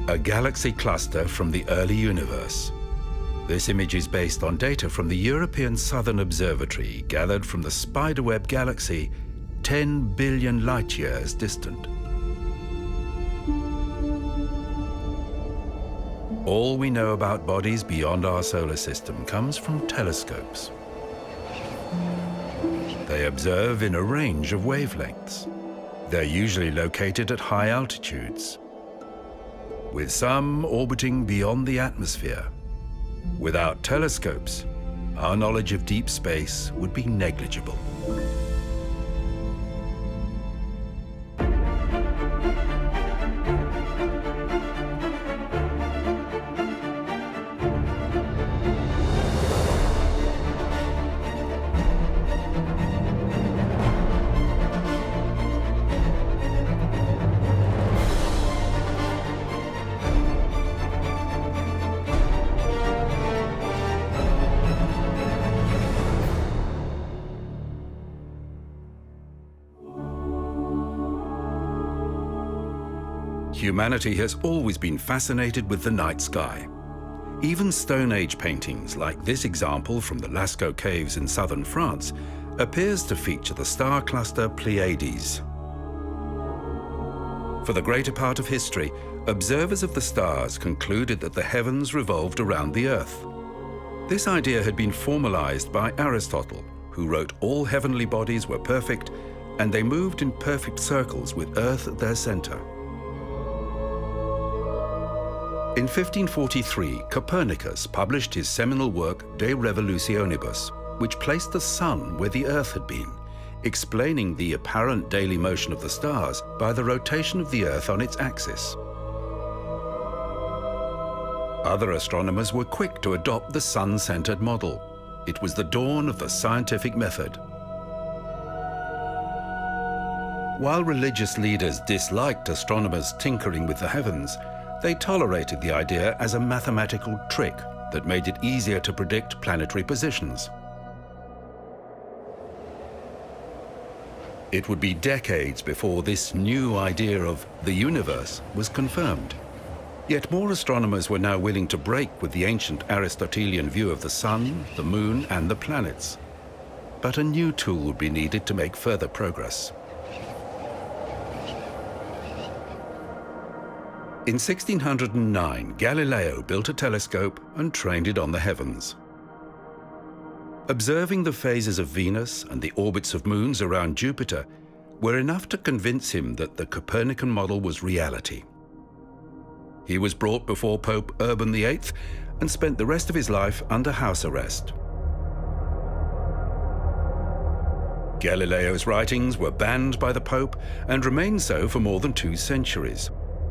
A galaxy cluster from the early universe. This image is based on data from the European Southern Observatory gathered from the Spiderweb galaxy 10 billion light-years distant. All we know about bodies beyond our solar system comes from telescopes. They observe in a range of wavelengths. They're usually located at high altitudes, with some orbiting beyond the atmosphere. Without telescopes, our knowledge of deep space would be negligible. Humanity has always been fascinated with the night sky. Even Stone Age paintings, like this example from the Lascaux caves in southern France, appears to feature the star cluster Pleiades. For the greater part of history, observers of the stars concluded that the heavens revolved around the Earth. This idea had been formalized by Aristotle, who wrote all heavenly bodies were perfect, and they moved in perfect circles with Earth at their center. In 1543, Copernicus published his seminal work De Revolutionibus, which placed the sun where the Earth had been, explaining the apparent daily motion of the stars by the rotation of the Earth on its axis. Other astronomers were quick to adopt the sun-centered model. It was the dawn of the scientific method. While religious leaders disliked astronomers tinkering with the heavens, they tolerated the idea as a mathematical trick that made it easier to predict planetary positions. It would be decades before this new idea of the universe was confirmed. Yet more astronomers were now willing to break with the ancient Aristotelian view of the sun, the moon, and the planets. But a new tool would be needed to make further progress. In 1609, Galileo built a telescope and trained it on the heavens. Observing the phases of Venus and the orbits of moons around Jupiter were enough to convince him that the Copernican model was reality. He was brought before Pope Urban VIII and spent the rest of his life under house arrest. Galileo's writings were banned by the Pope and remained so for more than 2 centuries.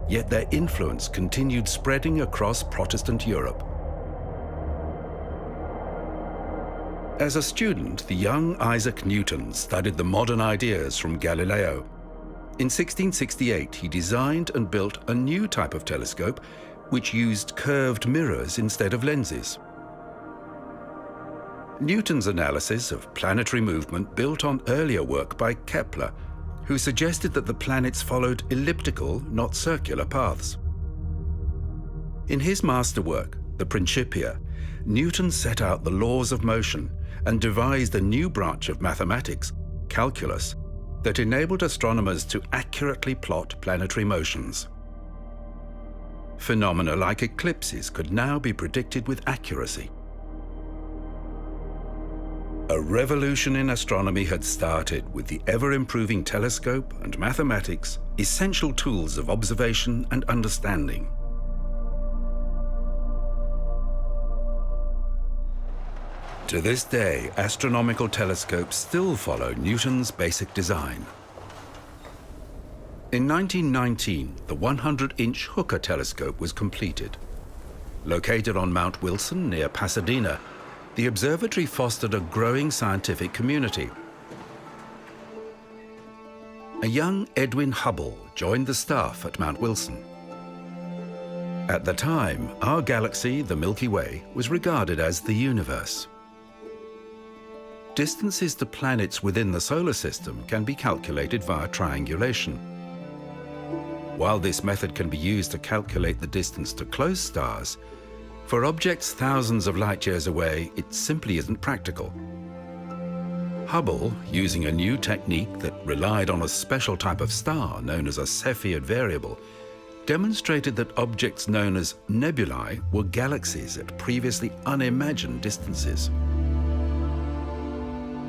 Yet their influence continued spreading across Protestant Europe. As a student, the young Isaac Newton studied the modern ideas from Galileo. In 1668, he designed and built a new type of telescope which used curved mirrors instead of lenses. Newton's analysis of planetary movement built on earlier work by Kepler, who suggested that the planets followed elliptical, not circular paths. In his masterwork, the Principia, Newton set out the laws of motion and devised a new branch of mathematics, calculus, that enabled astronomers to accurately plot planetary motions. Phenomena like eclipses could now be predicted with accuracy. A revolution in astronomy had started with the ever-improving telescope and mathematics, essential tools of observation and understanding. To this day, astronomical telescopes still follow Newton's basic design. In 1919, the 100-inch Hooker telescope was completed. Located on Mount Wilson near Pasadena, the observatory fostered a growing scientific community. A young Edwin Hubble joined the staff at Mount Wilson. At the time, our galaxy, the Milky Way, was regarded as the universe. Distances to planets within the solar system can be calculated via triangulation. while this method can be used to calculate the distance to close stars, for objects thousands of light years away, it simply isn't practical. Hubble, using a new technique that relied on a special type of star known as a Cepheid variable, demonstrated that objects known as nebulae were galaxies at previously unimagined distances.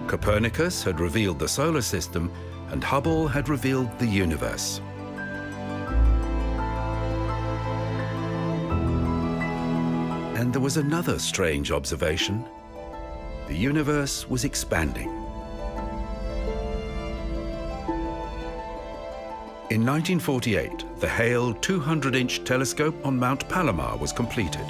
Copernicus had revealed the solar system, and Hubble had revealed the universe. And there was another strange observation. The universe was expanding. In 1948, the Hale 200-inch telescope on Mount Palomar was completed.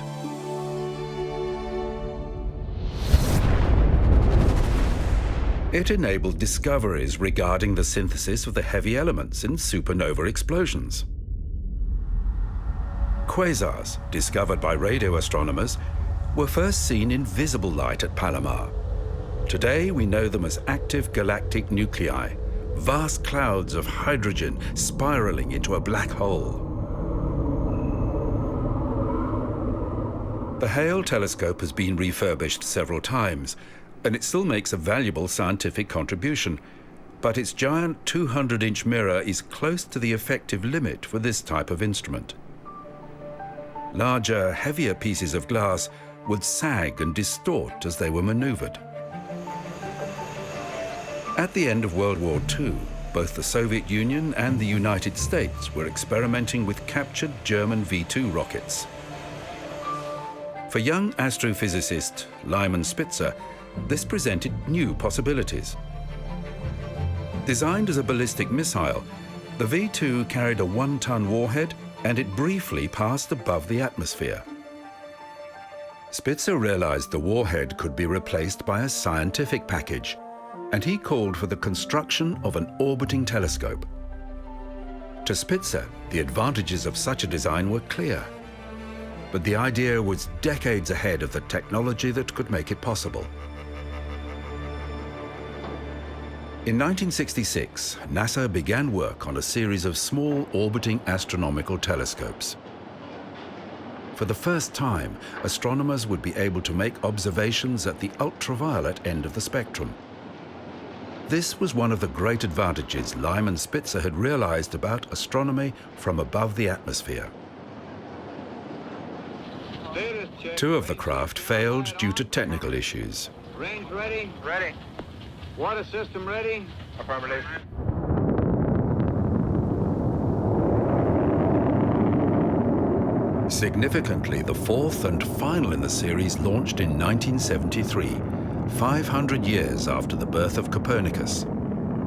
It enabled discoveries regarding the synthesis of the heavy elements in supernova explosions. Quasars, discovered by radio astronomers, were first seen in visible light at Palomar. Today, we know them as active galactic nuclei, vast clouds of hydrogen spiraling into a black hole. The Hale telescope has been refurbished several times, and it still makes a valuable scientific contribution, but its giant 200-inch mirror is close to the effective limit for this type of instrument. Larger, heavier pieces of glass would sag and distort as they were maneuvered. At the end of World War II, both the Soviet Union and the United States were experimenting with captured German V-2 rockets. For young astrophysicist Lyman Spitzer, this presented new possibilities. Designed as a ballistic missile, the V-2 carried a 1-ton warhead, and it briefly passed above the atmosphere. Spitzer realized the warhead could be replaced by a scientific package, and he called for the construction of an orbiting telescope. To Spitzer, the advantages of such a design were clear, but the idea was decades ahead of the technology that could make it possible. In 1966, NASA began work on a series of small orbiting astronomical telescopes. For the first time, astronomers would be able to make observations at the ultraviolet end of the spectrum. This was one of the great advantages Lyman Spitzer had realized about astronomy from above the atmosphere. Two of the craft failed due to technical issues. Range ready? Ready. Water system ready? Affirmative. Significantly, the fourth and final in the series launched in 1973, 500 years after the birth of Copernicus.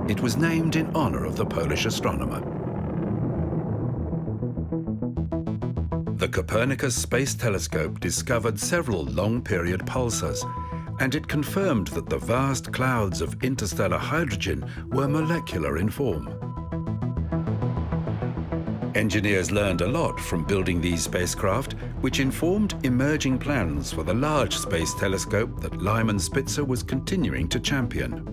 It was named in honor of the Polish astronomer. The Copernicus Space Telescope discovered several long-period pulsars, and it confirmed that the vast clouds of interstellar hydrogen were molecular in form. Engineers learned a lot from building these spacecraft, which informed emerging plans for the large space telescope that Lyman Spitzer was continuing to champion.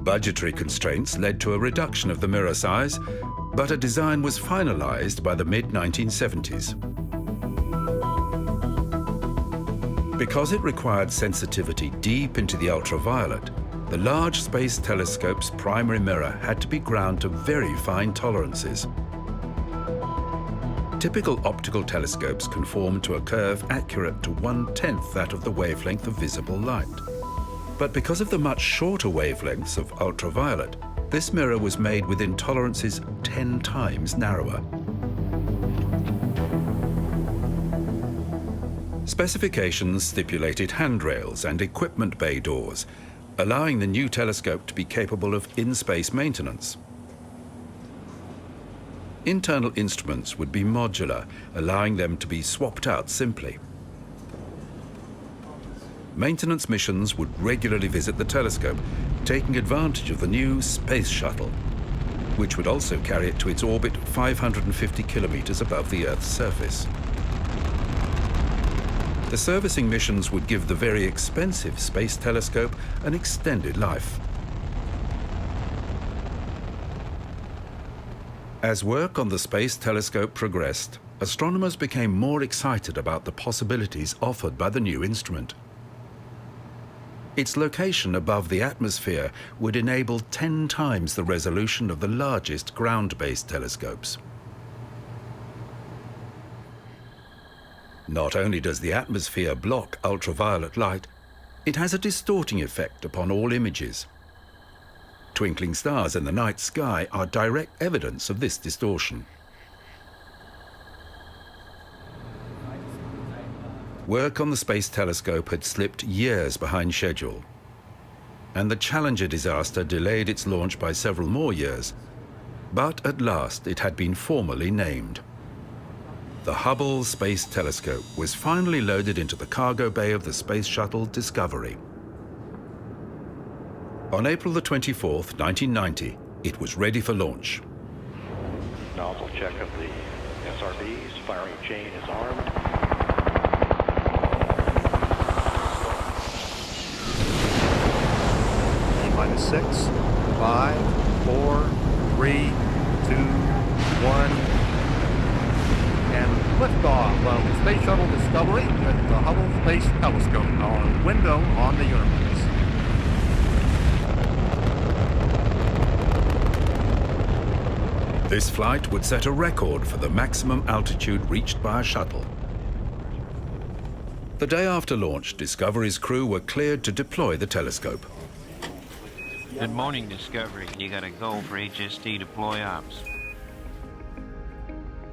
Budgetary constraints led to a reduction of the mirror size, but a design was finalized by the mid-1970s. Because it required sensitivity deep into the ultraviolet, the large space telescope's primary mirror had to be ground to very fine tolerances. Typical optical telescopes conform to a curve accurate to 1/10 that of the wavelength of visible light. But because of the much shorter wavelengths of ultraviolet, this mirror was made within tolerances 10 times narrower. Specifications stipulated handrails and equipment bay doors, allowing the new telescope to be capable of in-space maintenance. Internal instruments would be modular, allowing them to be swapped out simply. Maintenance missions would regularly visit the telescope, taking advantage of the new space shuttle, which would also carry it to its orbit 550 kilometers above the Earth's surface. The servicing missions would give the very expensive space telescope an extended life. As work on the Space Telescope progressed, astronomers became more excited about the possibilities offered by the new instrument. Its location above the atmosphere would enable 10 times the resolution of the largest ground-based telescopes. Not only does the atmosphere block ultraviolet light, it has a distorting effect upon all images. Twinkling stars in the night sky are direct evidence of this distortion. Work on the Space Telescope had slipped years behind schedule, and the Challenger disaster delayed its launch by several more years. But at last it had been formally named. The Hubble Space Telescope was finally loaded into the cargo bay of the Space Shuttle Discovery. On April the 24th, 1990, it was ready for launch. Nozzle check of the SRBs. Firing chain is armed. T-minus 6, 5, 4, 3, 2, 1. And liftoff of the Space Shuttle Discovery with the Hubble Space Telescope, our window on the universe. This flight would set a record for the maximum altitude reached by a shuttle. The day after launch, Discovery's crew were cleared to deploy the telescope. Good morning, Discovery. You got a go for HST deploy ops.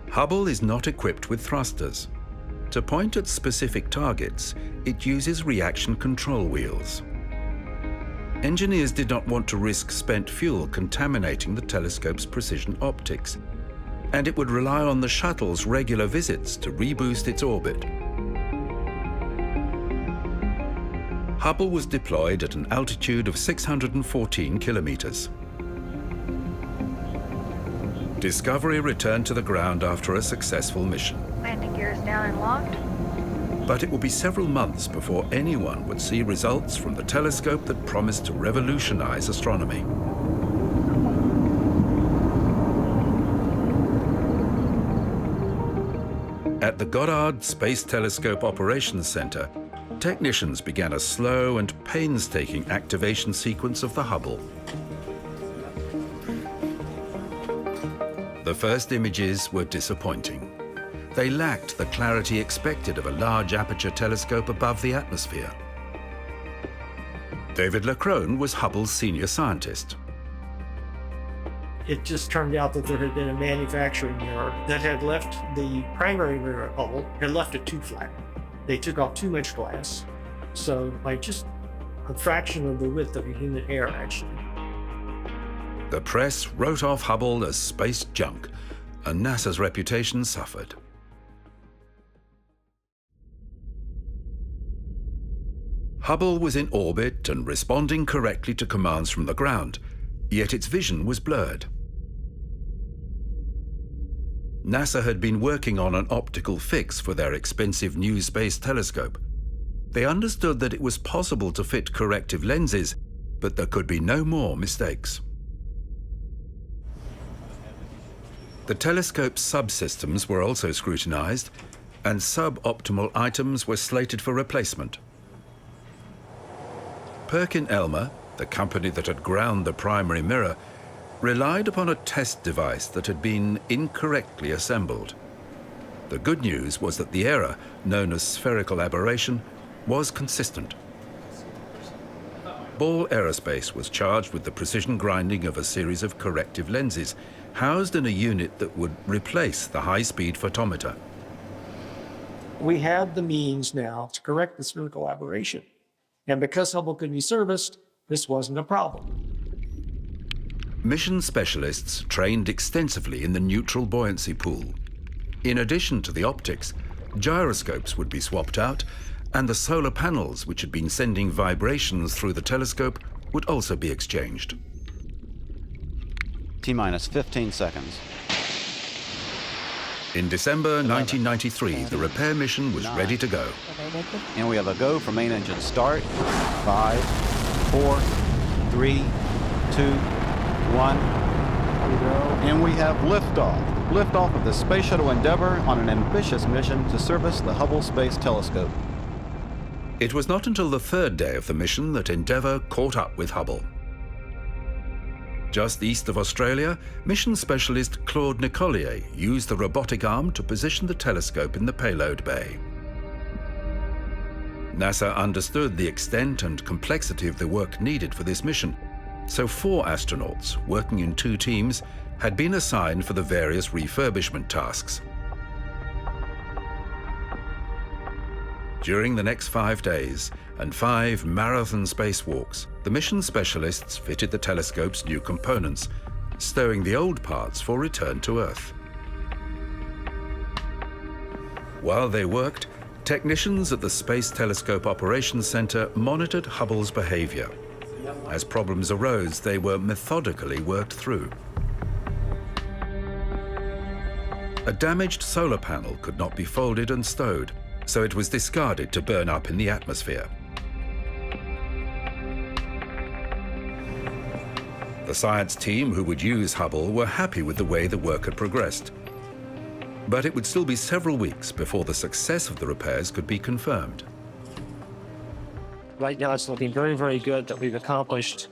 Hubble is not equipped with thrusters. To point at specific targets, it uses reaction control wheels. Engineers did not want to risk spent fuel contaminating the telescope's precision optics, and it would rely on the shuttle's regular visits to reboost its orbit. Hubble was deployed at an altitude of 614 kilometers. Discovery returned to the ground after a successful mission. Landing gears down and locked. But it would be several months before anyone would see results from the telescope that promised to revolutionize astronomy. At the Goddard Space Telescope Operations Center, technicians began a slow and painstaking activation sequence of the Hubble. The first images were disappointing. They lacked the clarity expected of a large aperture telescope above the atmosphere. David Lacrone was Hubble's senior scientist. It just turned out that there had been a manufacturing error that had left the primary mirror at Hubble, had left it too flat. They took off too much glass. So by just a fraction of the width of a human hair, actually. The press wrote off Hubble as space junk, and NASA's reputation suffered. Hubble was in orbit and responding correctly to commands from the ground, yet its vision was blurred. NASA had been working on an optical fix for their expensive new space telescope. They understood that it was possible to fit corrective lenses, but there could be no more mistakes. The telescope's subsystems were also scrutinized, and suboptimal items were slated for replacement. Perkin-Elmer, the company that had ground the primary mirror, relied upon a test device that had been incorrectly assembled. The good news was that the error, known as spherical aberration, was consistent. Ball Aerospace was charged with the precision grinding of a series of corrective lenses, housed in a unit that would replace the high-speed photometer. We had the means now to correct the spherical aberration. And because Hubble could be serviced, this wasn't a problem. Mission specialists trained extensively in the neutral buoyancy pool. In addition to the optics, gyroscopes would be swapped out, and the solar panels, which had been sending vibrations through the telescope, would also be exchanged. T-minus 15 seconds. In December 1993, the repair mission was ready to go. And we have a go for main engine start. 5, 4, 3, 2, 1. And we have liftoff. Liftoff of the Space Shuttle Endeavour on an ambitious mission to service the Hubble Space Telescope. It was not until the third day of the mission that Endeavour caught up with Hubble. Just east of Australia, mission specialist Claude Nicollier used the robotic arm to position the telescope in the payload bay. NASA understood the extent and complexity of the work needed for this mission, so 4 astronauts, working in 2 teams, had been assigned for the various refurbishment tasks. During the next 5 days and 5 marathon spacewalks, the mission specialists fitted the telescope's new components, stowing the old parts for return to Earth. While they worked, technicians at the Space Telescope Operations Center monitored Hubble's behavior. As problems arose, they were methodically worked through. A damaged solar panel could not be folded and stowed, so it was discarded to burn up in the atmosphere. The science team who would use Hubble were happy with the way the work had progressed. But it would still be several weeks before the success of the repairs could be confirmed. Right now, it's looking very, very good that we've accomplished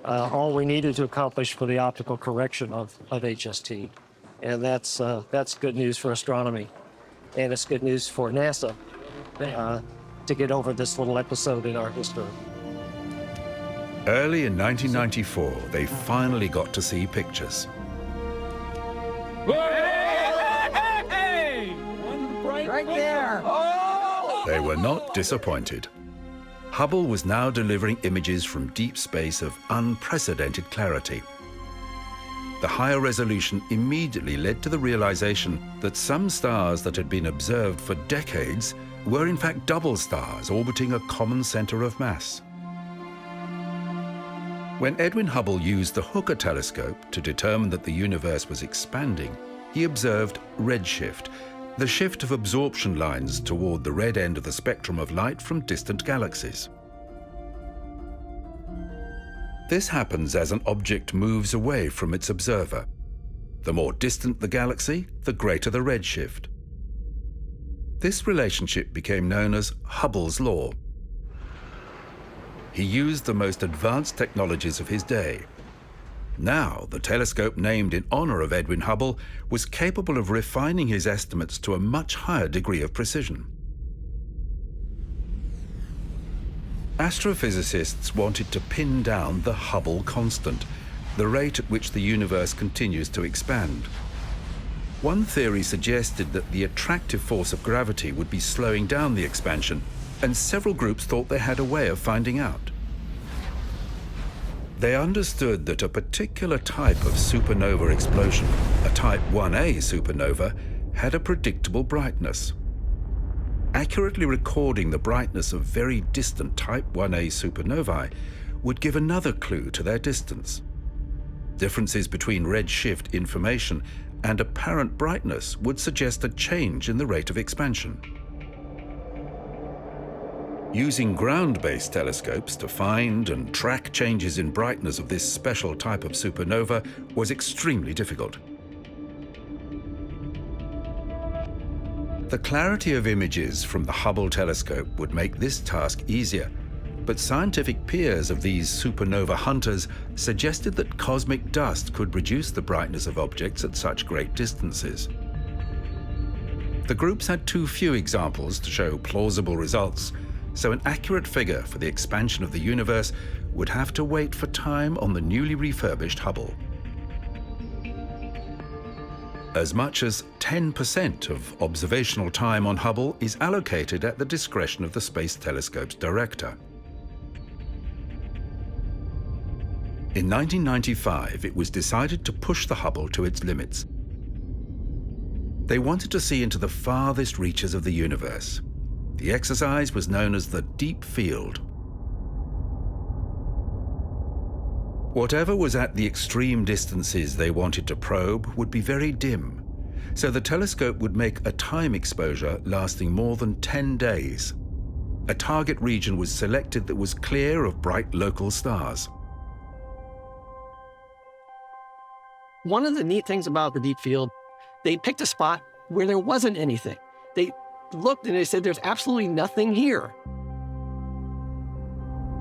all we needed to accomplish for the optical correction of HST. And that's good news for astronomy. And it's good news for NASA to get over this little episode in our history. Early in 1994, they finally got to see pictures. Right there! They were not disappointed. Hubble was now delivering images from deep space of unprecedented clarity. The higher resolution immediately led to the realization that some stars that had been observed for decades were in fact double stars orbiting a common center of mass. When Edwin Hubble used the Hooker telescope to determine that the universe was expanding, he observed redshift, the shift of absorption lines toward the red end of the spectrum of light from distant galaxies. This happens as an object moves away from its observer. The more distant the galaxy, the greater the redshift. This relationship became known as Hubble's law. He used the most advanced technologies of his day. Now, the telescope named in honor of Edwin Hubble was capable of refining his estimates to a much higher degree of precision. Astrophysicists wanted to pin down the Hubble constant, the rate at which the universe continues to expand. One theory suggested that the attractive force of gravity would be slowing down the expansion, and several groups thought they had a way of finding out. They understood that a particular type of supernova explosion, a type 1a supernova, had a predictable brightness. Accurately recording the brightness of very distant type 1a supernovae would give another clue to their distance. Differences between redshift information and apparent brightness would suggest a change in the rate of expansion. Using ground-based telescopes to find and track changes in brightness of this special type of supernova was extremely difficult. The clarity of images from the Hubble telescope would make this task easier, but scientific peers of these supernova hunters suggested that cosmic dust could reduce the brightness of objects at such great distances. The groups had too few examples to show plausible results, so an accurate figure for the expansion of the universe would have to wait for time on the newly refurbished Hubble. As much as 10% of observational time on Hubble is allocated at the discretion of the Space Telescope's director. In 1995, it was decided to push the Hubble to its limits. They wanted to see into the farthest reaches of the universe. The exercise was known as the Deep Field. Whatever was at the extreme distances they wanted to probe would be very dim, so the telescope would make a time exposure lasting more than 10 days. A target region was selected that was clear of bright local stars. One of the neat things about the deep field, they picked a spot where there wasn't anything. They looked and they said, there's absolutely nothing here.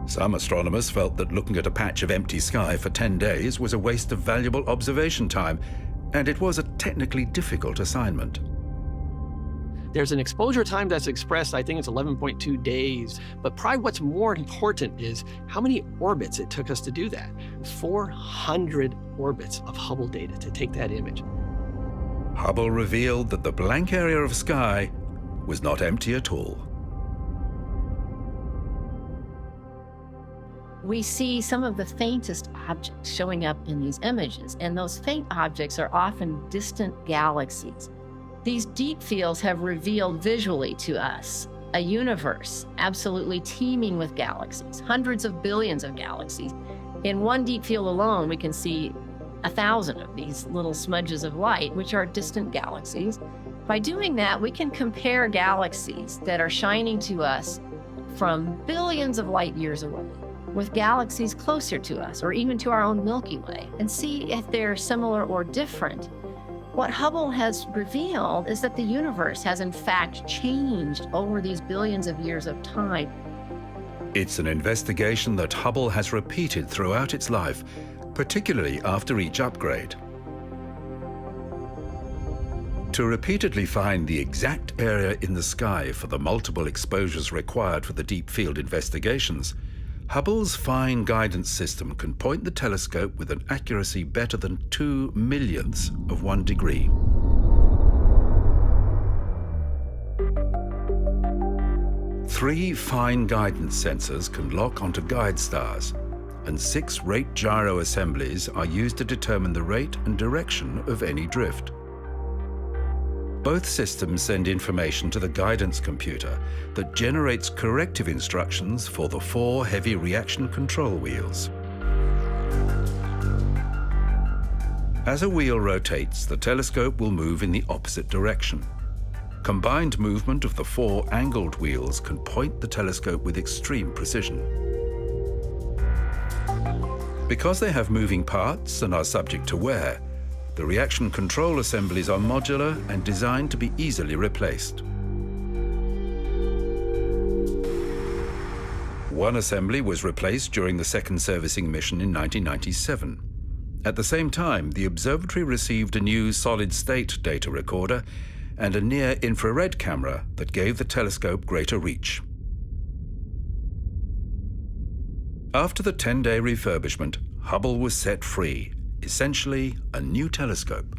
Some astronomers felt that looking at a patch of empty sky for 10 days was a waste of valuable observation time, and it was a technically difficult assignment. There's an exposure time that's expressed, I think it's 11.2 days. But probably what's more important is how many orbits it took us to do that. 400 orbits of Hubble data to take that image. Hubble revealed that the blank area of sky was not empty at all. We see some of the faintest objects showing up in these images, and those faint objects are often distant galaxies. These deep fields have revealed visually to us a universe absolutely teeming with galaxies, hundreds of billions of galaxies. In one deep field alone, we can see 1,000 of these little smudges of light, which are distant galaxies. By doing that, we can compare galaxies that are shining to us from billions of light years away with galaxies closer to us, or even to our own Milky Way, and see if they're similar or different. What Hubble has revealed is that the universe has in fact changed over these billions of years of time. It's an investigation that Hubble has repeated throughout its life, particularly after each upgrade. To repeatedly find the exact area in the sky for the multiple exposures required for the deep field investigations, Hubble's fine guidance system can point the telescope with an accuracy better than 2 millionths of 1 degree. Three fine guidance sensors can lock onto guide stars, and 6 rate gyro assemblies are used to determine the rate and direction of any drift. Both systems send information to the guidance computer that generates corrective instructions for the 4 heavy reaction control wheels. As a wheel rotates, the telescope will move in the opposite direction. Combined movement of the 4 angled wheels can point the telescope with extreme precision. Because they have moving parts and are subject to wear, the reaction control assemblies are modular and designed to be easily replaced. One assembly was replaced during the second servicing mission in 1997. At the same time, the observatory received a new solid-state data recorder and a near-infrared camera that gave the telescope greater reach. After the 10-day refurbishment, Hubble was set free, essentially a new telescope.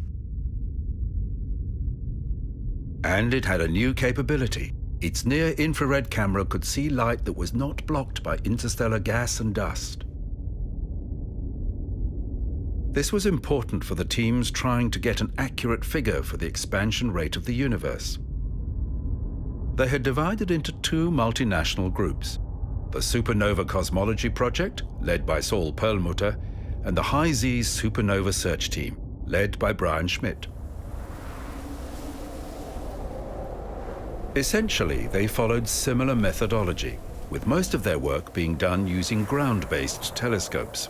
And it had a new capability. Its near-infrared camera could see light that was not blocked by interstellar gas and dust. This was important for the teams trying to get an accurate figure for the expansion rate of the universe. They had divided into 2 multinational groups: the Supernova Cosmology Project, led by Saul Perlmutter, and the High Z Supernova Search Team, led by Brian Schmidt. Essentially, they followed similar methodology, with most of their work being done using ground-based telescopes.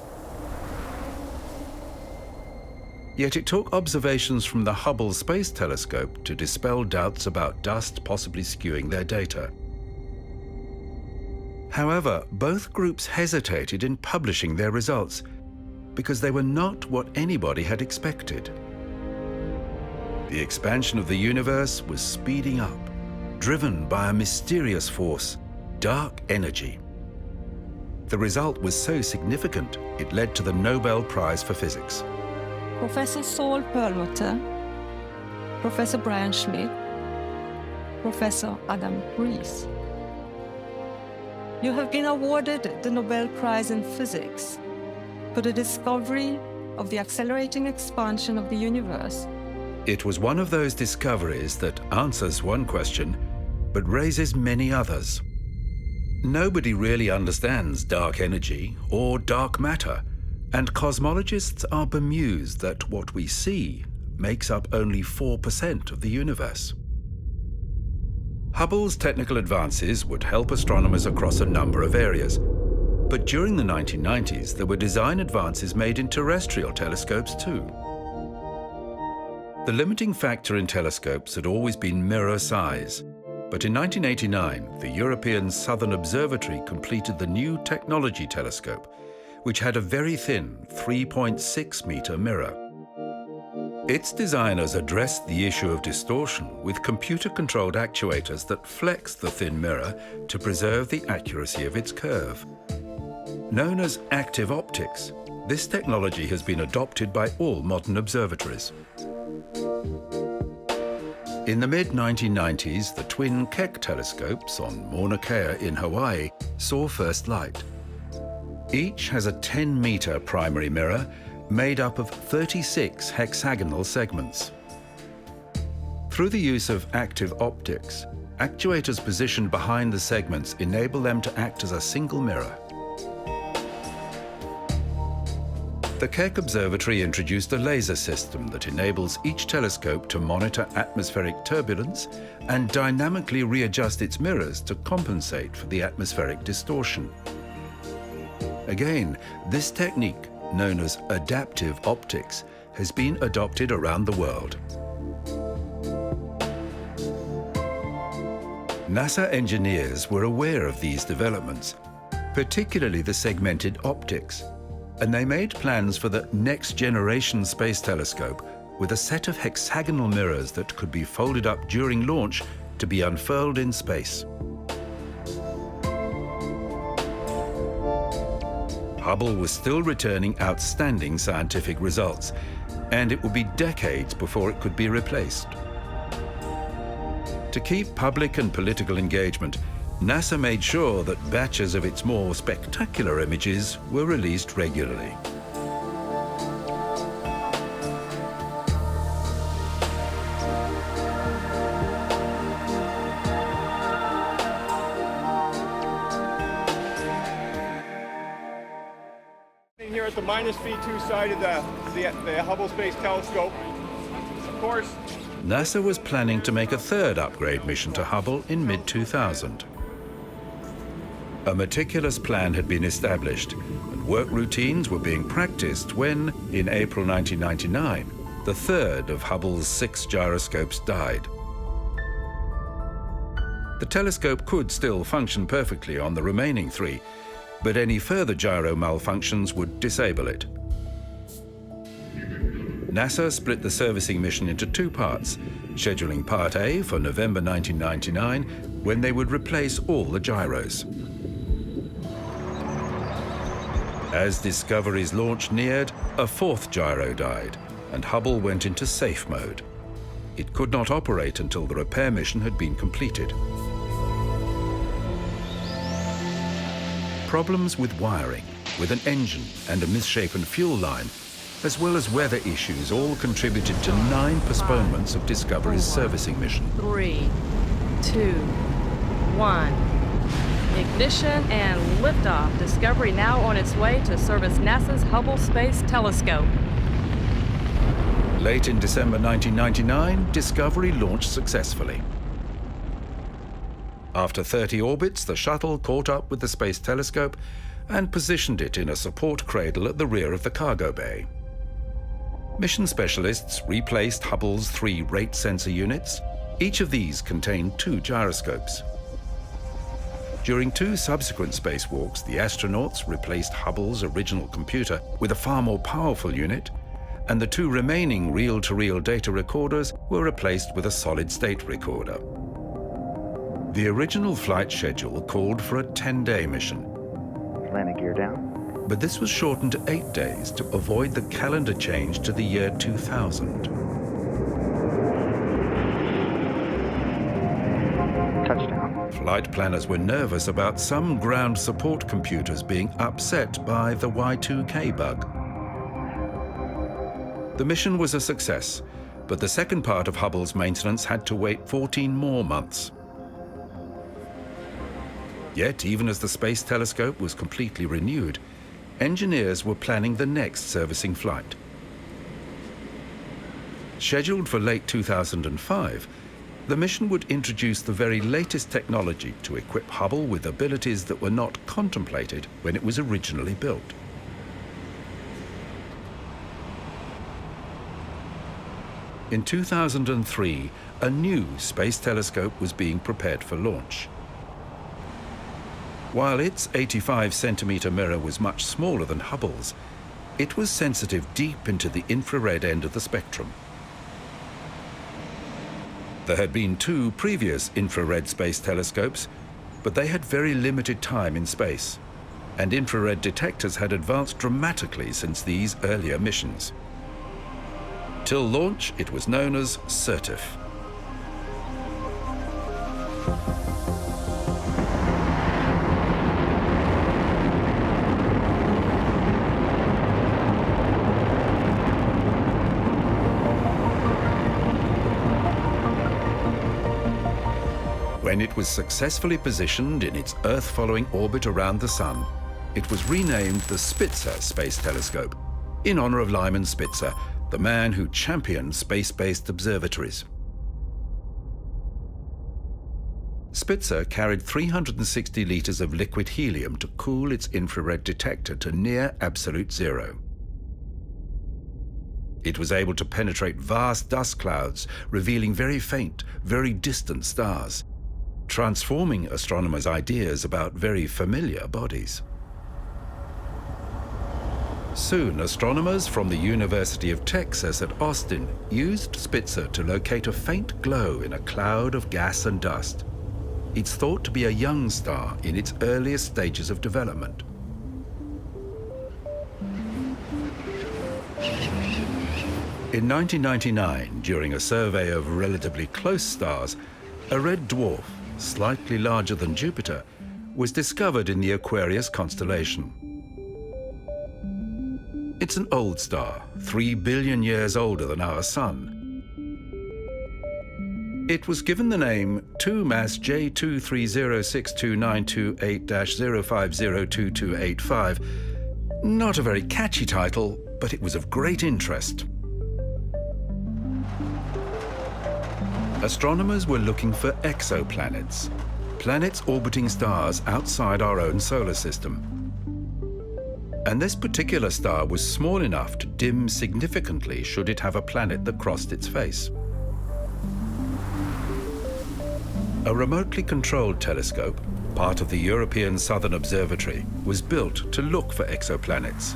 Yet it took observations from the Hubble Space Telescope to dispel doubts about dust possibly skewing their data. However, both groups hesitated in publishing their results because they were not what anybody had expected. The expansion of the universe was speeding up, driven by a mysterious force, dark energy. The result was so significant, it led to the Nobel Prize for Physics. Professor Saul Perlmutter, Professor Brian Schmidt, Professor Adam Rees. You have been awarded the Nobel Prize in Physics for the discovery of the accelerating expansion of the universe. It was one of those discoveries that answers one question, but raises many others. Nobody really understands dark energy or dark matter, and cosmologists are bemused that what we see makes up only 4% of the universe. Hubble's technical advances would help astronomers across a number of areas. But during the 1990s, there were design advances made in terrestrial telescopes too. The limiting factor in telescopes had always been mirror size, but in 1989, the European Southern Observatory completed the new technology telescope, which had a very thin 3.6-meter mirror. Its designers addressed the issue of distortion with computer-controlled actuators that flexed the thin mirror to preserve the accuracy of its curve. Known as active optics, this technology has been adopted by all modern observatories. In the mid-1990s, the twin Keck telescopes on Mauna Kea in Hawaii saw first light. Each has a 10-meter primary mirror made up of 36 hexagonal segments. Through the use of active optics, actuators positioned behind the segments enable them to act as a single mirror. The Keck Observatory introduced a laser system that enables each telescope to monitor atmospheric turbulence and dynamically readjust its mirrors to compensate for the atmospheric distortion. Again, this technique, known as adaptive optics, has been adopted around the world. NASA engineers were aware of these developments, particularly the segmented optics, and they made plans for the next-generation space telescope with a set of hexagonal mirrors that could be folded up during launch to be unfurled in space. Hubble was still returning outstanding scientific results, and it would be decades before it could be replaced. To keep public and political engagement, NASA made sure that batches of its more spectacular images were released regularly. Here at the minus V2 side of the Hubble Space Telescope. Of course, NASA was planning to make a third upgrade mission to Hubble in mid-2000. A meticulous plan had been established, and work routines were being practiced when, in April 1999, the third of Hubble's 6 gyroscopes died. The telescope could still function perfectly on the remaining 3, but any further gyro malfunctions would disable it. NASA split the servicing mission into 2 parts, scheduling Part A for November 1999, when they would replace all the gyros. As Discovery's launch neared, a 4th gyro died, and Hubble went into safe mode. It could not operate until the repair mission had been completed. Problems with wiring, with an engine and a misshapen fuel line, as well as weather issues, all contributed to 9 postponements of Discovery's servicing mission. 3, 2, 1. Ignition and liftoff. Discovery now on its way to service NASA's Hubble Space Telescope. Late in December 1999, Discovery launched successfully. After 30 orbits, the shuttle caught up with the Space Telescope and positioned it in a support cradle at the rear of the cargo bay. Mission specialists replaced Hubble's 3 rate sensor units. Each of these contained 2 gyroscopes. During 2 subsequent spacewalks, the astronauts replaced Hubble's original computer with a far more powerful unit, and the 2 remaining reel-to-reel data recorders were replaced with a solid-state recorder. The original flight schedule called for a 10-day mission. Landing gear down. But this was shortened to 8 days to avoid the calendar change to the year 2000. Touchdown. Flight planners were nervous about some ground support computers being upset by the Y2K bug. The mission was a success, but the second part of Hubble's maintenance had to wait 14 more months. Yet, even as the Space Telescope was completely renewed, engineers were planning the next servicing flight. Scheduled for late 2005, the mission would introduce the very latest technology to equip Hubble with abilities that were not contemplated when it was originally built. In 2003, a new space telescope was being prepared for launch. While its 85-centimeter mirror was much smaller than Hubble's, it was sensitive deep into the infrared end of the spectrum. There had been 2 previous infrared space telescopes, but they had very limited time in space, and infrared detectors had advanced dramatically since these earlier missions. Till launch, it was known as CERTIF. When it was successfully positioned in its Earth-following orbit around the Sun, it was renamed the Spitzer Space Telescope, in honor of Lyman Spitzer, the man who championed space-based observatories. Spitzer carried 360 liters of liquid helium to cool its infrared detector to near absolute zero. It was able to penetrate vast dust clouds, revealing very faint, very distant stars, transforming astronomers' ideas about very familiar bodies. Soon, astronomers from the University of Texas at Austin used Spitzer to locate a faint glow in a cloud of gas and dust. It's thought to be a young star in its earliest stages of development. In 1999, during a survey of relatively close stars, a red dwarf, slightly larger than Jupiter, was discovered in the Aquarius constellation. It's an old star, 3 billion years older than our Sun. It was given the name 2MASS J230629228-0502285. Not a very catchy title, but it was of great interest. Astronomers were looking for exoplanets, planets orbiting stars outside our own solar system. And this particular star was small enough to dim significantly should it have a planet that crossed its face. A remotely controlled telescope, part of the European Southern Observatory, was built to look for exoplanets.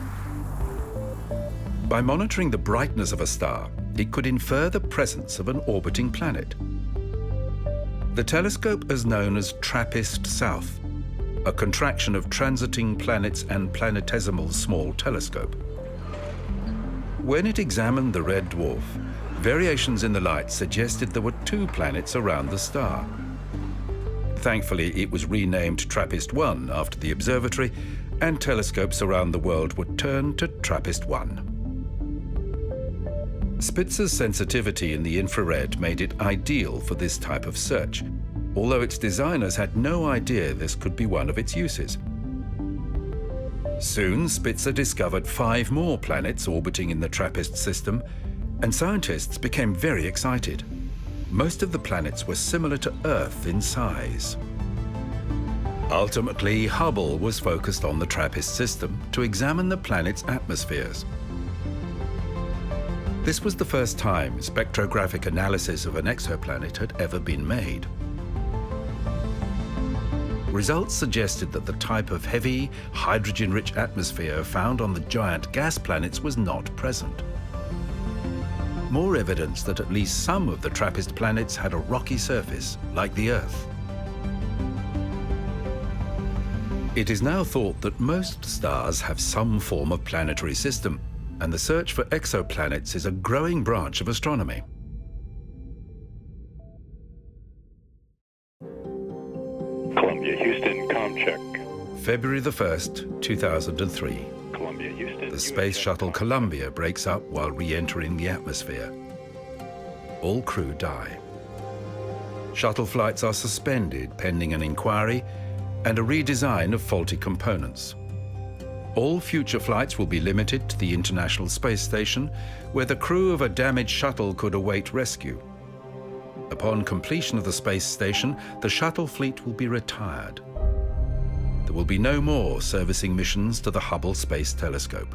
By monitoring the brightness of a star, it could infer the presence of an orbiting planet. The telescope is known as TRAPPIST-South, a contraction of Transiting Planets and Planetesimal Small Telescope. When it examined the red dwarf, variations in the light suggested there were 2 planets around the star. Thankfully, it was renamed TRAPPIST-1 after the observatory, and telescopes around the world were turned to TRAPPIST-1. Spitzer's sensitivity in the infrared made it ideal for this type of search, although its designers had no idea this could be one of its uses. Soon, Spitzer discovered 5 more planets orbiting in the TRAPPIST system, and scientists became very excited. Most of the planets were similar to Earth in size. Ultimately, Hubble was focused on the TRAPPIST system to examine the planet's atmospheres. This was the first time spectrographic analysis of an exoplanet had ever been made. Results suggested that the type of heavy, hydrogen-rich atmosphere found on the giant gas planets was not present. More evidence that at least some of the TRAPPIST planets had a rocky surface, like the Earth. It is now thought that most stars have some form of planetary system, and the search for exoplanets is a growing branch of astronomy. Columbia, Houston, com check. February the 1st, 2003. Columbia, Houston. The space shuttle Columbia breaks up while re-entering the atmosphere. All crew die. Shuttle flights are suspended pending an inquiry and a redesign of faulty components. All future flights will be limited to the International Space Station, where the crew of a damaged shuttle could await rescue. Upon completion of the space station, the shuttle fleet will be retired. There will be no more servicing missions to the Hubble Space Telescope.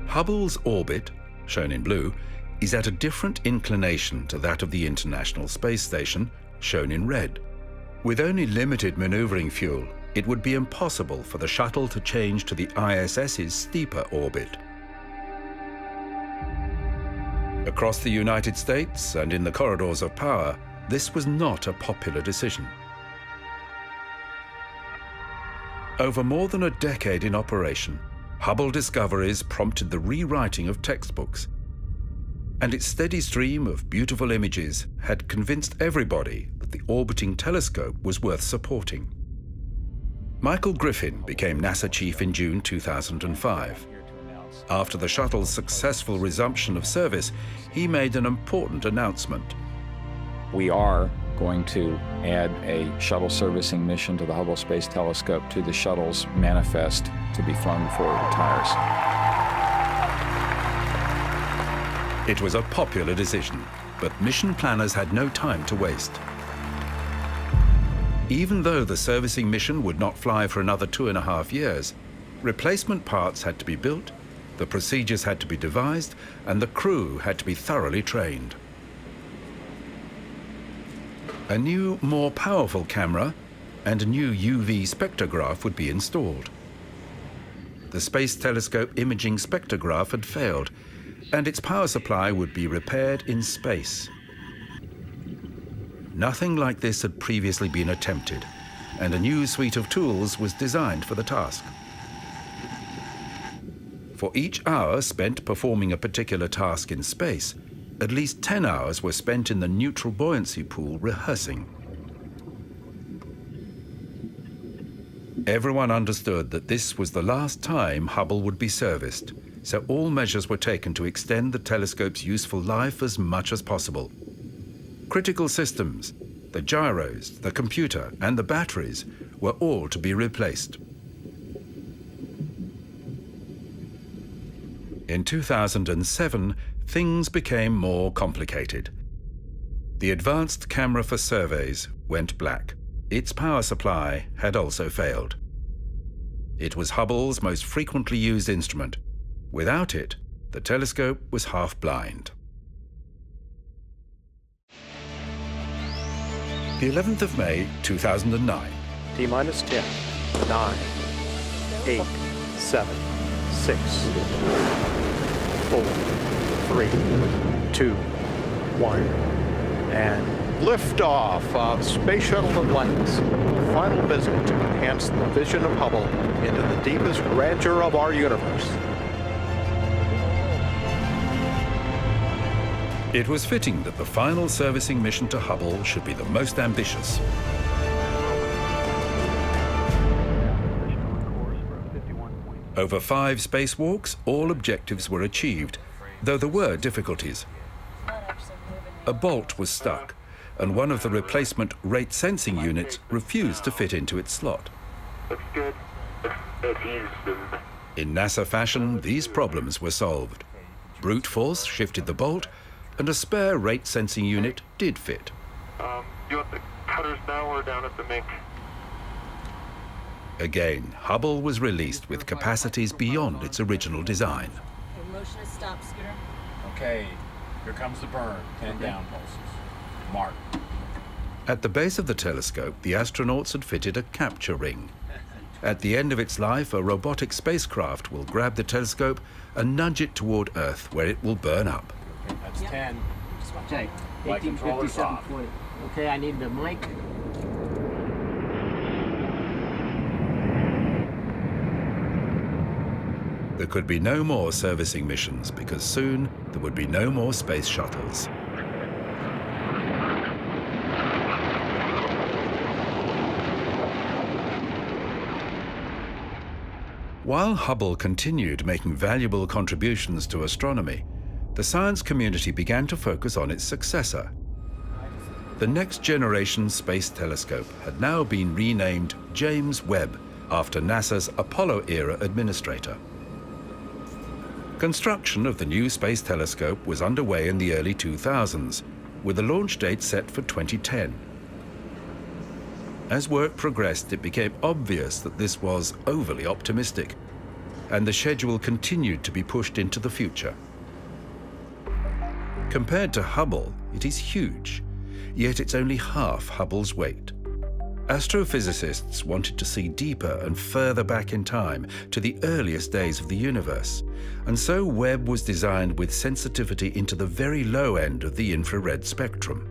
Hubble's orbit, shown in blue, is at a different inclination to that of the International Space Station, shown in red. With only limited maneuvering fuel, it would be impossible for the shuttle to change to the ISS's steeper orbit. Across the United States and in the corridors of power, this was not a popular decision. Over more than a decade in operation, Hubble discoveries prompted the rewriting of textbooks, and its steady stream of beautiful images had convinced everybody that the orbiting telescope was worth supporting. Michael Griffin became NASA chief in June 2005. After the shuttle's successful resumption of service, he made an important announcement. We are going to add a shuttle servicing mission to the Hubble Space Telescope to the shuttle's manifest to be flown before it retires. It was a popular decision, but mission planners had no time to waste. Even though the servicing mission would not fly for another 2.5 years, replacement parts had to be built, the procedures had to be devised, and the crew had to be thoroughly trained. A new, more powerful camera and a new UV spectrograph would be installed. The Space Telescope imaging spectrograph had failed, and its power supply would be repaired in space. Nothing like this had previously been attempted, and a new suite of tools was designed for the task. For each hour spent performing a particular task in space, at least 10 hours were spent in the neutral buoyancy pool rehearsing. Everyone understood that this was the last time Hubble would be serviced, so all measures were taken to extend the telescope's useful life as much as possible. Critical systems, the gyros, the computer, and the batteries were all to be replaced. In 2007, things became more complicated. The advanced camera for surveys went black. Its power supply had also failed. It was Hubble's most frequently used instrument. Without it, the telescope was half blind. The 11th of May, 2009. T-minus 10, 9, 8, 7, 6, 4, 3, 2, 1, and liftoff of Space Shuttle Atlantis. Final visit to enhance the vision of Hubble into the deepest grandeur of our universe. It was fitting that the final servicing mission to Hubble should be the most ambitious. Over 5 spacewalks, all objectives were achieved, though there were difficulties. A bolt was stuck, and one of the replacement rate sensing units refused to fit into its slot. In NASA fashion, these problems were solved. Brute force shifted the bolt, and a spare rate sensing unit did fit. You want the cutters now or down at the mink? Again, Hubble was released with capacities beyond its original design. Motion is stop, Scooter. Okay, here comes the burn. 10 down pulses. Mark. At the base of the telescope, the astronauts had fitted a capture ring. At the end of its life, a robotic spacecraft will grab the telescope and nudge it toward Earth, where it will burn up. That's 10. Okay, Flight controller's off. 1857.20. Okay, I need the mic. There could be no more servicing missions because soon there would be no more space shuttles. While Hubble continued making valuable contributions to astronomy, the science community began to focus on its successor. The next generation space telescope had now been renamed James Webb after NASA's Apollo-era administrator. Construction of the new space telescope was underway in the early 2000s, with a launch date set for 2010. As work progressed, it became obvious that this was overly optimistic, and the schedule continued to be pushed into the future. Compared to Hubble, it is huge, yet it's only half Hubble's weight. Astrophysicists wanted to see deeper and further back in time to the earliest days of the universe, and so Webb was designed with sensitivity into the very low end of the infrared spectrum.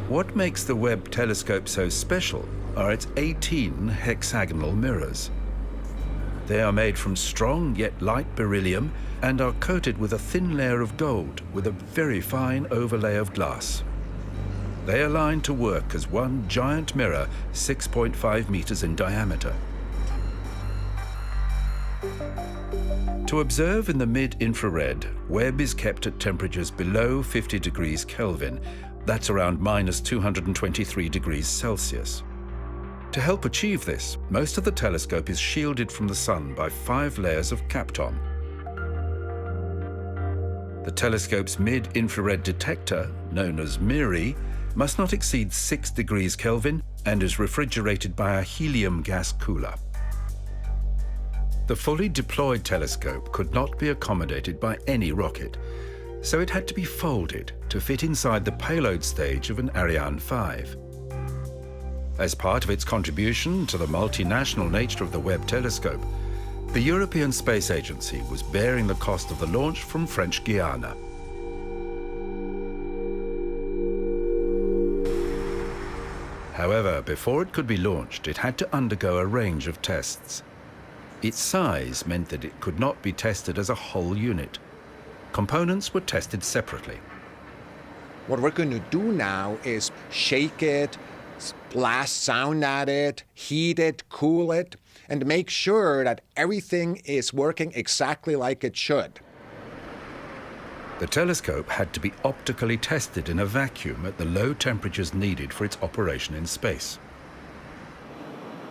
What makes the Webb telescope so special are its 18 hexagonal mirrors. They are made from strong yet light beryllium and are coated with a thin layer of gold with a very fine overlay of glass. They align to work as one giant mirror 6.5 meters in diameter. To observe in the mid-infrared, Webb is kept at temperatures below 50 degrees Kelvin, that's around minus 223 degrees Celsius. To help achieve this, most of the telescope is shielded from the sun by 5 layers of kapton. The telescope's mid-infrared detector, known as MIRI, must not exceed 6 degrees Kelvin and is refrigerated by a helium gas cooler. The fully deployed telescope could not be accommodated by any rocket, so it had to be folded to fit inside the payload stage of an Ariane 5. As part of its contribution to the multinational nature of the Webb telescope, the European Space Agency was bearing the cost of the launch from French Guiana. However, before it could be launched, it had to undergo a range of tests. Its size meant that it could not be tested as a whole unit. Components were tested separately. What we're going to do now is shake it, blast sound at it, heat it, cool it, and make sure that everything is working exactly like it should. The telescope had to be optically tested in a vacuum at the low temperatures needed for its operation in space.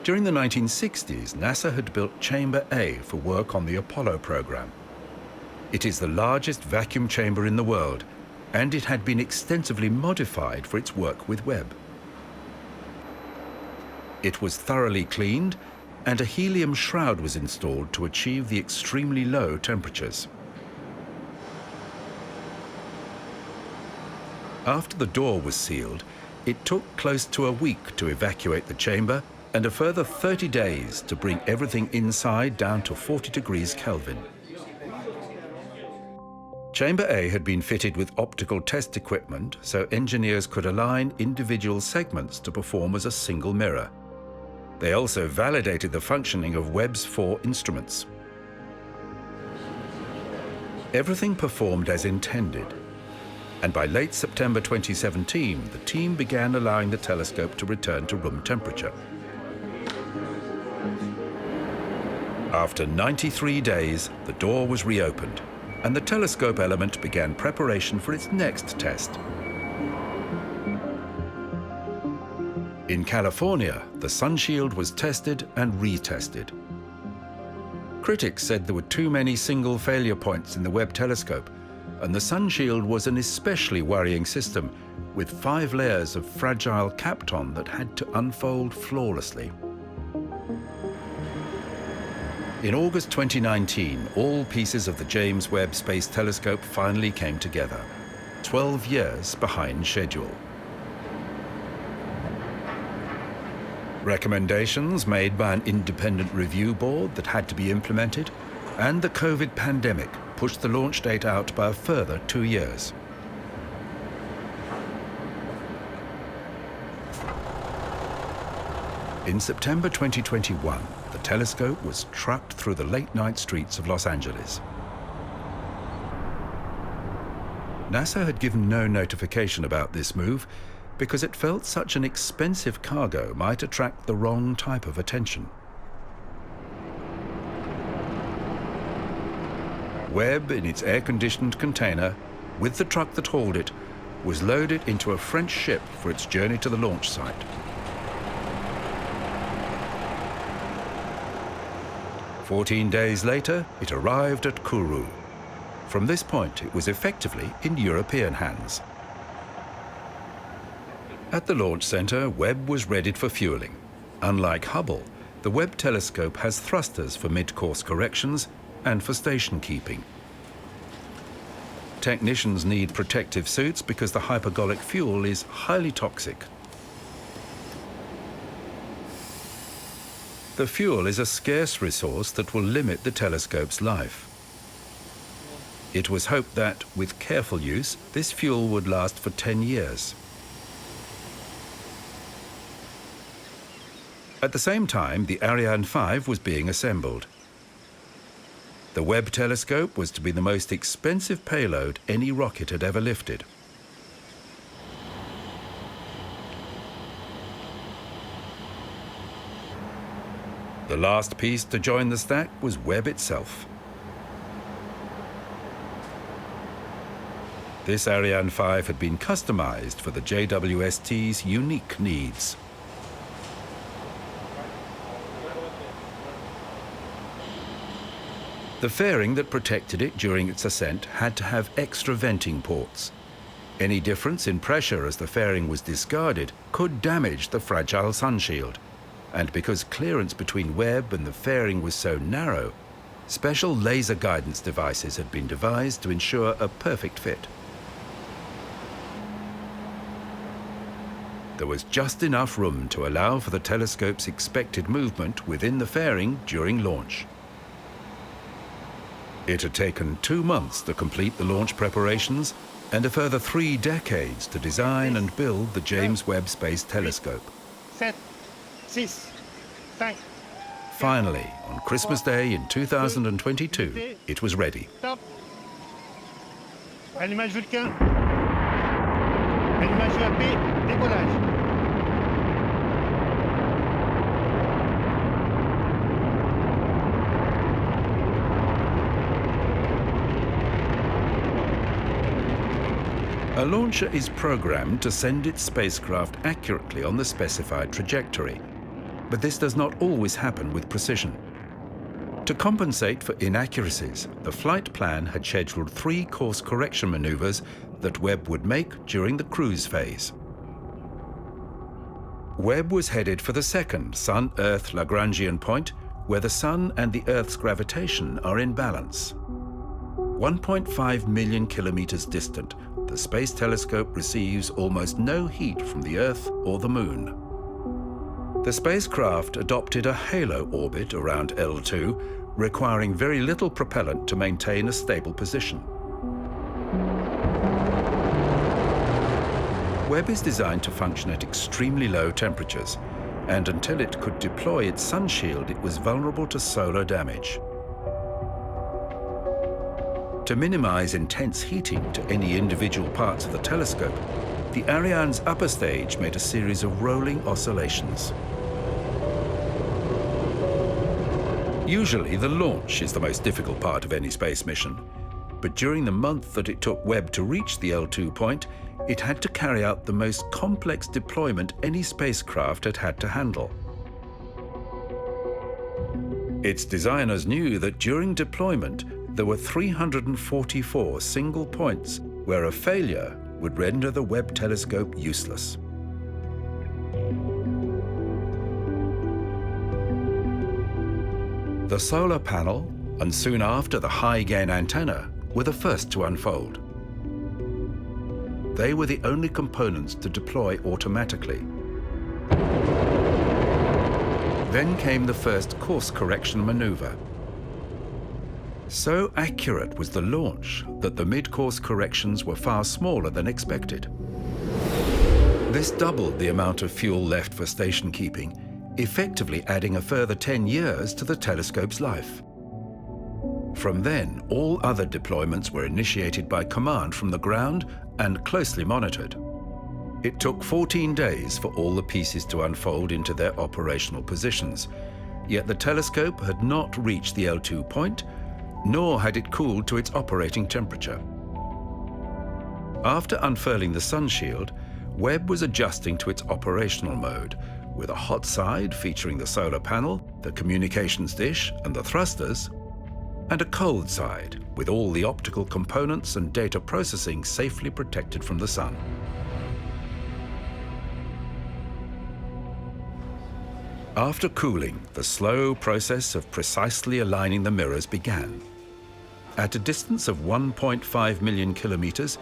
During the 1960s, NASA had built Chamber A for work on the Apollo program. It is the largest vacuum chamber in the world, and it had been extensively modified for its work with Webb. It was thoroughly cleaned, and a helium shroud was installed to achieve the extremely low temperatures. After the door was sealed, it took close to a week to evacuate the chamber and a further 30 days to bring everything inside down to 40 degrees Kelvin. Chamber A had been fitted with optical test equipment so engineers could align individual segments to perform as a single mirror. They also validated the functioning of Webb's 4 instruments. Everything performed as intended, and by late September 2017, the team began allowing the telescope to return to room temperature. After 93 days, the door was reopened, and the telescope element began preparation for its next test. In California, the sun shield was tested and retested. Critics said there were too many single failure points in the Webb telescope, and the sun shield was an especially worrying system, with 5 layers of fragile kapton that had to unfold flawlessly. In August 2019, all pieces of the James Webb Space Telescope finally came together, 12 years behind schedule. Recommendations made by an independent review board that had to be implemented, and the COVID pandemic pushed the launch date out by a further 2 years. In September 2021, the telescope was trucked through the late-night streets of Los Angeles. NASA had given no notification about this move because it felt such an expensive cargo might attract the wrong type of attention. Webb, in its air-conditioned container, with the truck that hauled it, was loaded into a French ship for its journey to the launch site. "14 days later, it arrived at Kourou. From this point, it was effectively in European hands. At the launch center, Webb was readied for fueling. Unlike Hubble, the Webb telescope has thrusters for mid-course corrections and for station keeping. technicians need protective suits because the hypergolic fuel is highly toxic. The fuel is a scarce resource that will limit the telescope's life. It was hoped that, with careful use, this fuel would last for 10 years. At the same time, the Ariane 5 was being assembled. The Webb telescope was to be the most expensive payload any rocket had ever lifted. The last piece to join the stack was Webb itself. This Ariane 5 had been customized for the JWST's unique needs. The fairing that protected it during its ascent had to have extra venting ports. Any difference in pressure as the fairing was discarded could damage the fragile sunshield. And because clearance between Webb and the fairing was so narrow, special laser guidance devices had been devised to ensure a perfect fit. There was just enough room to allow for the telescope's expected movement within the fairing during launch. It had taken 2 months to complete the launch preparations and a further 3 decades to design and build the James Webb Space Telescope. 7, 6, 5. Finally, on Christmas Day in 2022, it was ready. Stop. Allumage Vulcain. Allumage UAP. Décollage. A launcher is programmed to send its spacecraft accurately on the specified trajectory, but this does not always happen with precision. To compensate for inaccuracies, the flight plan had scheduled 3 course correction maneuvers that Webb would make during the cruise phase. Webb was headed for the second Sun-Earth Lagrangian point, where the Sun and the Earth's gravitation are in balance. 1.5 million kilometers distant, the Space Telescope receives almost no heat from the Earth or the Moon. The spacecraft adopted a halo orbit around L2, requiring very little propellant to maintain a stable position. Webb is designed to function at extremely low temperatures, and until it could deploy its sunshield, it was vulnerable to solar damage. To minimize intense heating to any individual parts of the telescope, the Ariane's upper stage made a series of rolling oscillations. Usually, the launch is the most difficult part of any space mission, but during the month that it took Webb to reach the L2 point, it had to carry out the most complex deployment any spacecraft had had to handle. Its designers knew that during deployment, there were 344 single points where a failure would render the Webb telescope useless. The solar panel, and soon after the high-gain antenna, were the first to unfold. They were the only components to deploy automatically. Then came the first course correction maneuver. So accurate was the launch that the mid-course corrections were far smaller than expected. This doubled the amount of fuel left for station keeping, effectively adding a further 10 years to the telescope's life. From then, all other deployments were initiated by command from the ground and closely monitored. It took 14 days for all the pieces to unfold into their operational positions, yet the telescope had not reached the L2 point, nor had it cooled to its operating temperature. After unfurling the sunshield, Webb was adjusting to its operational mode, with a hot side featuring the solar panel, the communications dish and the thrusters, and a cold side with all the optical components and data processing safely protected from the sun. After cooling, the slow process of precisely aligning the mirrors began. At a distance of 1.5 million kilometers,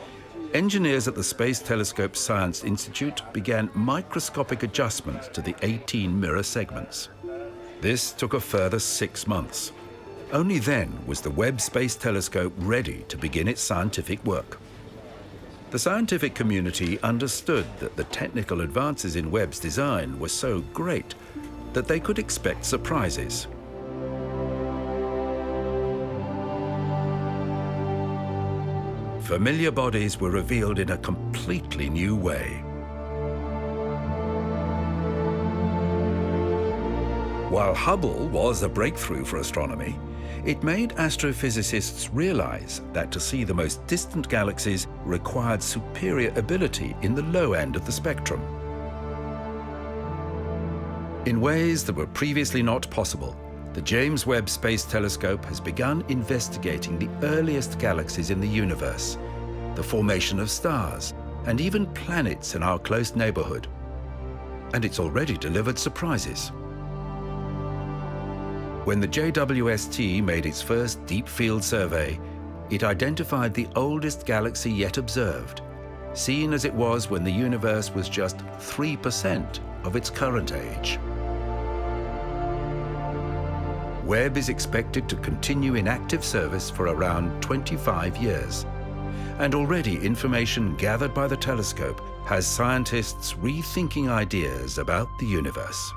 engineers at the Space Telescope Science Institute began microscopic adjustments to the 18 mirror segments. This took a further 6 months. Only then was the Webb Space Telescope ready to begin its scientific work. The scientific community understood that the technical advances in Webb's design were so great that they could expect surprises. Familiar bodies were revealed in a completely new way. While Hubble was a breakthrough for astronomy, it made astrophysicists realize that to see the most distant galaxies required superior ability in the low end of the spectrum. In ways that were previously not possible, the James Webb Space Telescope has begun investigating the earliest galaxies in the universe, the formation of stars, and even planets in our close neighborhood. And it's already delivered surprises. When the JWST made its first deep field survey, it identified the oldest galaxy yet observed, seen as it was when the universe was just 3% of its current age. Webb is expected to continue in active service for around 25 years. And already information gathered by the telescope has scientists rethinking ideas about the universe.